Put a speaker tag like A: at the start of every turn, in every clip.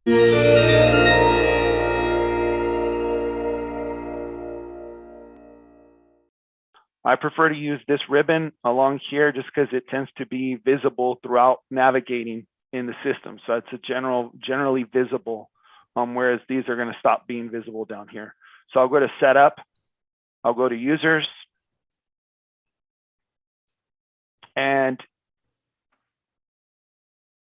A: I prefer to use this ribbon along here just because it tends to be visible throughout navigating in the system. So it's a generally visible, whereas these are going to stop being visible down here. So I'll go to setup, I'll go to users, and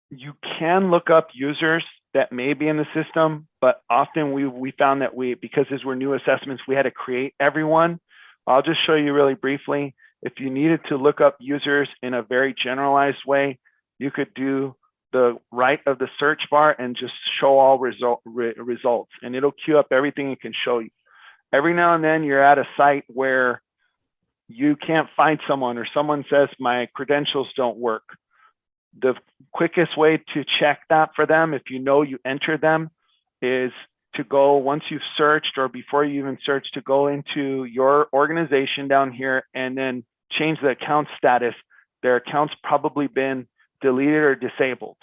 A: you can look up users that may be in the system, but often we found that because these were new assessments, we had to create everyone. I'll just show you really briefly. If you needed to look up users in a very generalized way, you could do the right of the search bar and just show all results, and it'll queue up everything it can show you. Every now and then you're at a site where you can't find someone, or someone says my credentials don't work. The quickest way to check that for them, if you know you entered them, is to go, once you've searched or before you even search, to go into your organization down here and then change the account status. Their account's probably been deleted or disabled.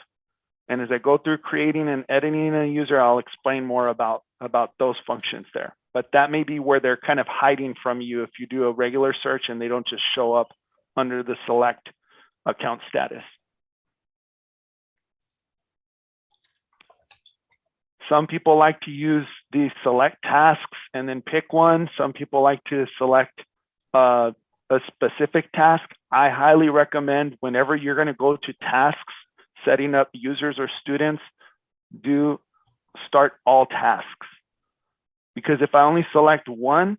A: And as I go through creating and editing a user, I'll explain more about those functions there. But that may be where they're kind of hiding from you if you do a regular search and they don't just show up under the select account status. Some people like to use the select tasks and then pick one. Some people like to select a specific task. I highly recommend, whenever you're going to go to tasks, setting up users or students, do start all tasks. Because if I only select one,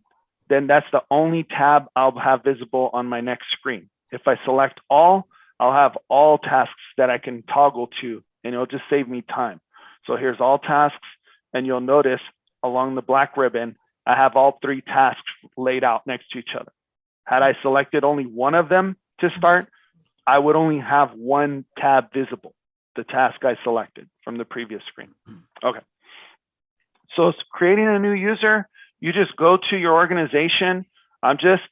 A: then that's the only tab I'll have visible on my next screen. If I select all, I'll have all tasks that I can toggle to, and it'll just save me time. So here's all tasks, and you'll notice along the black ribbon, I have all 3 tasks laid out next to each other. Had I selected only one of them to start, I would only have one tab visible, the task I selected from the previous screen. Okay. So it's creating a new user. You just go to your organization. I'm just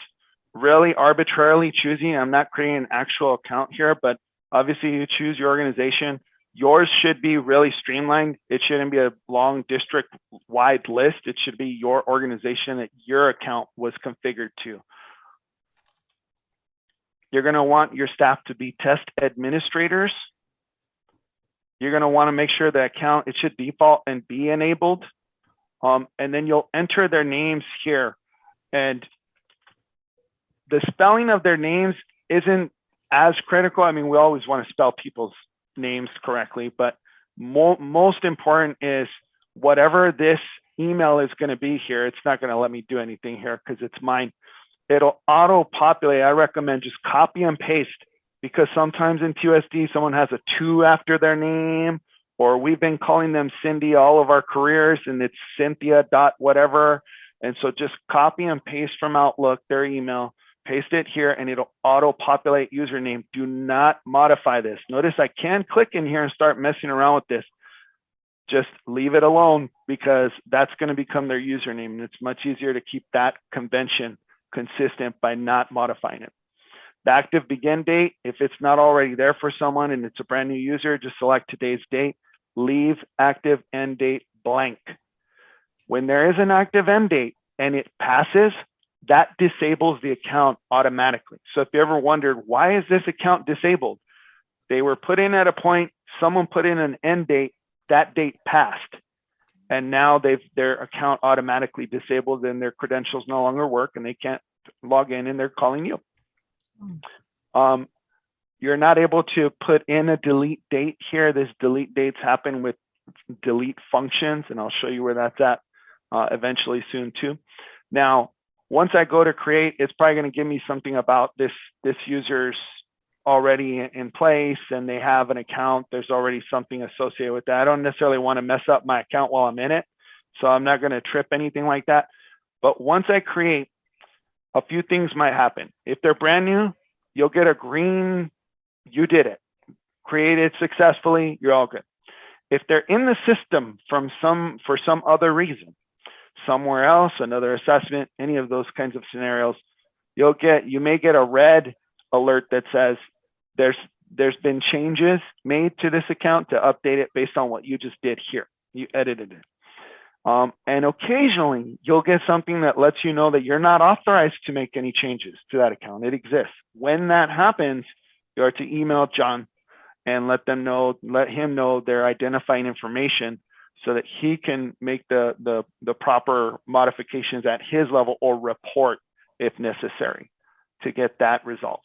A: really arbitrarily choosing. I'm not creating an actual account here, but obviously you choose your organization. Yours should be really streamlined. It shouldn't be a long district-wide list. It should be your organization that your account was configured to. You're going to want your staff to be test administrators. You're going to want to make sure the account, it should default and be enabled. And then you'll enter their names here. And the spelling of their names isn't as critical. I mean, we always want to spell people's names correctly, but most important is whatever this email is going to be here, it's not going to let me do anything here because it's mine. It'll auto populate. I recommend just copy and paste, because sometimes in TUSD someone has a 2 after their name, or we've been calling them Cindy all of our careers and it's Cynthia dot whatever. And so just copy and paste from Outlook their email, paste it here, and it'll auto populate username. Do not modify this. Notice I can click in here and start messing around with this. Just leave it alone, because that's going to become their username, and it's much easier to keep that convention consistent by not modifying it. The active begin date, if it's not already there for someone and it's a brand new user, just select today's date. Leave active end date blank. When there is an active end date and it passes, that disables the account automatically. So if you ever wondered, why is this account disabled? They were put in at a point, someone put in an end date, that date passed. And now their account automatically disabled and their credentials no longer work and they can't log in and they're calling you. You're not able to put in a delete date here. This delete dates happen with delete functions, and I'll show you where that's at eventually soon too. Now, once I go to create, it's probably going to give me something about this user's already in place and they have an account. There's already something associated with that. I don't necessarily want to mess up my account while I'm in it, so I'm not going to trip anything like that. But once I create, a few things might happen. If they're brand new, you'll get a green, you did it, created successfully, you're all good. If they're in the system for some other reason, somewhere else, another assessment, any of those kinds of scenarios, you may get a red alert that says there's been changes made to this account to update it based on what you just did here. You edited it. And occasionally you'll get something that lets you know that you're not authorized to make any changes to that account. It exists. When that happens, you are to email John and let him know their identifying information so that he can make the proper modifications at his level or report if necessary to get that resolved.